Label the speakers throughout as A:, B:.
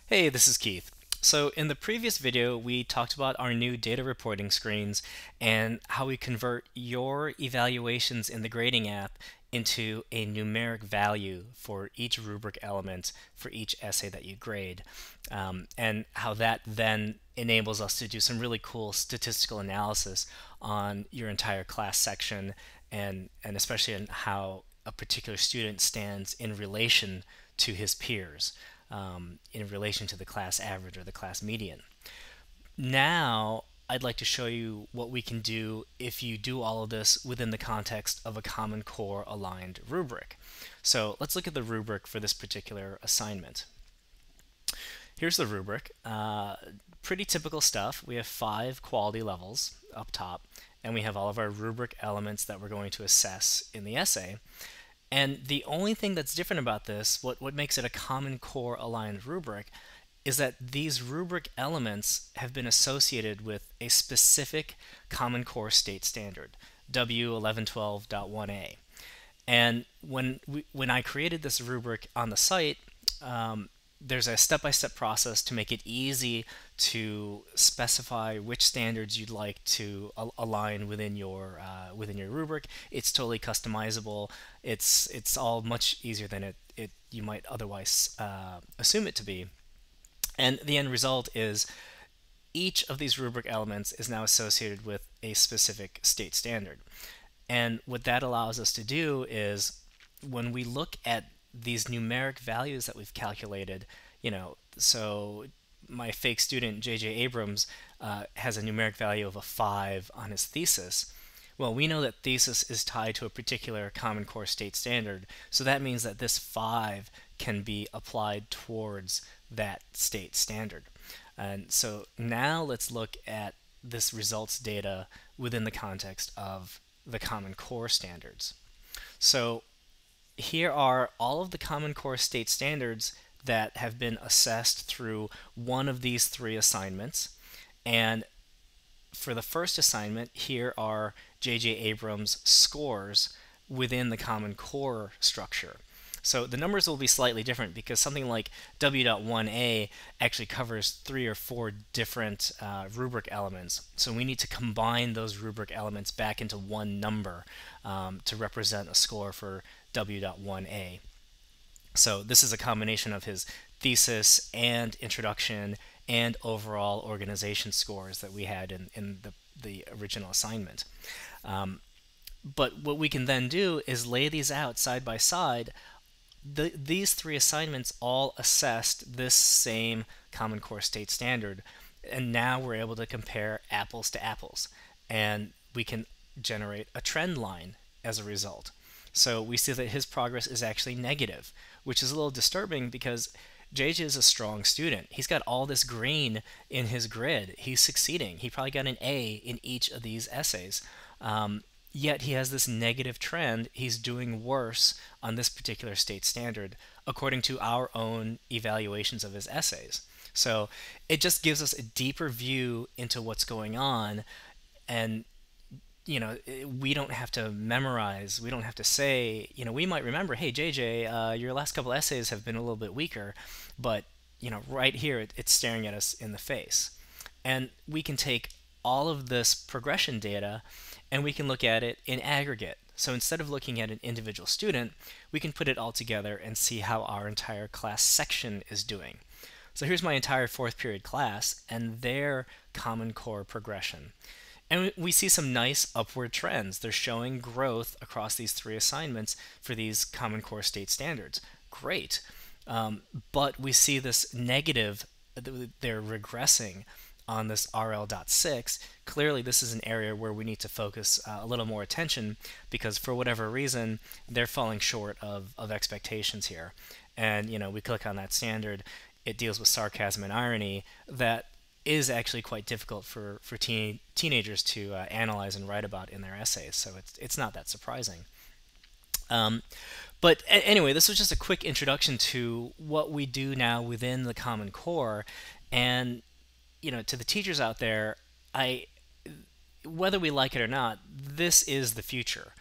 A: Hey, this is Keith. So in the previous video, we talked about our new data reporting screens and how we convert your evaluations in the grading app into a numeric value for each rubric element for each essay that you grade, and how that then enables us to do some really cool statistical analysis on your entire class section and especially on how a particular student stands in relation to his peers, in relation to the class average or the class median. Now, I'd like to show you what we can do if you do all of this within the context of a Common Core aligned rubric. So let's look at the rubric for this particular assignment. Here's the rubric. Pretty typical stuff. We have 5 quality levels up top, and we have all of our rubric elements that we're going to assess in the essay. And the only thing that's different about this, what makes it a Common Core aligned rubric, is that these rubric elements have been associated with a specific Common Core state standard, W1112.1a. And when I created this rubric on the site, there's a step-by-step process to make it easy to specify which standards you'd like to align within your rubric. It's totally customizable. It's all much easier than it you might otherwise assume it to be. And the end result is each of these rubric elements is now associated with a specific state standard. And what that allows us to do is when we look at these numeric values that we've calculated, so my fake student J.J. Abrams has a numeric value of a 5 on his thesis. Well, we know that thesis is tied to a particular Common Core state standard, so that means that this 5 can be applied towards that state standard. And so now let's look at this results data within the context of the Common Core standards. So here are all of the Common Core state standards that have been assessed through one of these 3 assignments. And for the first assignment, here are J.J. Abrams' scores within the Common Core structure. So the numbers will be slightly different because something like W.1a actually covers 3 or 4 different rubric elements. So we need to combine those rubric elements back into one number to represent a score for W.1a. So this is a combination of his thesis and introduction and overall organization scores that we had in the original assignment. But what we can then do is lay these out side by side. These 3 assignments all assessed this same Common Core state standard, and now we're able to compare apples to apples, and we can generate a trend line as a result. So we see that his progress is actually negative, which is a little disturbing because JJ is a strong student. He's got all this green in his grid. He's succeeding. He probably got an A in each of these essays. Yet he has this negative trend. He's doing worse on this particular state standard according to our own evaluations of his essays. So it just gives us a deeper view into what's going on, and we don't have to memorize, we don't have to say, we might remember, hey JJ, your last couple essays have been a little bit weaker, but right here it's staring at us in the face. And we can take all of this progression data and we can look at it in aggregate. So instead of looking at an individual student, we can put it all together and see how our entire class section is doing. So here's my entire 4th period class and their Common Core progression. And we see some nice upward trends. They're showing growth across these 3 assignments for these Common Core state standards. Great. But we see this negative, they're regressing on this RL.6. Clearly this is an area where we need to focus a little more attention because for whatever reason they're falling short of expectations here. And we click on that standard, it deals with sarcasm and irony that is actually quite difficult for teenagers to analyze and write about in their essays, so it's not that surprising. But anyway, this was just a quick introduction to what we do now within the Common Core, and to the teachers out there, whether we like it or not, this is the future.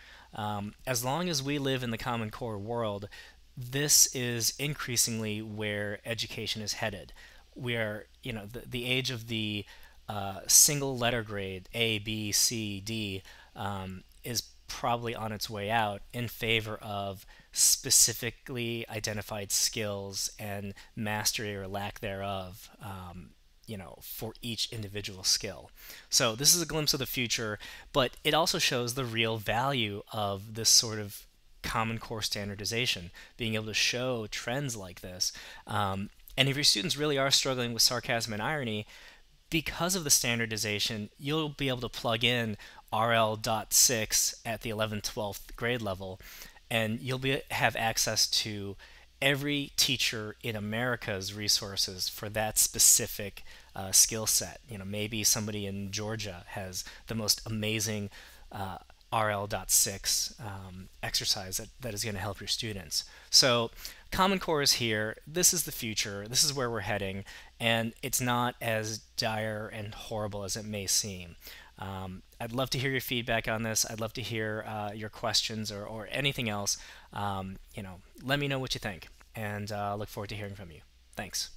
A: As long as we live in the Common Core world, this is increasingly where education is headed. We are, the age of the single letter grade A, B, C, D is probably on its way out in favor of specifically identified skills and mastery or lack thereof. For each individual skill. So this is a glimpse of the future, but it also shows the real value of this sort of Common Core standardization, being able to show trends like this. And if your students really are struggling with sarcasm and irony, because of the standardization, you'll be able to plug in RL.6 at the 11th, 12th grade level, and have access to every teacher in America's resources for that specific skill set. Maybe somebody in Georgia has the most amazing RL.6 exercise that is going to help your students. So Common Core is here. This is the future. This is where we're heading, and it's not as dire and horrible as it may seem. I'd love to hear your feedback on this. I'd love to hear your questions or anything else. Let me know what you think, and look forward to hearing from you. Thanks.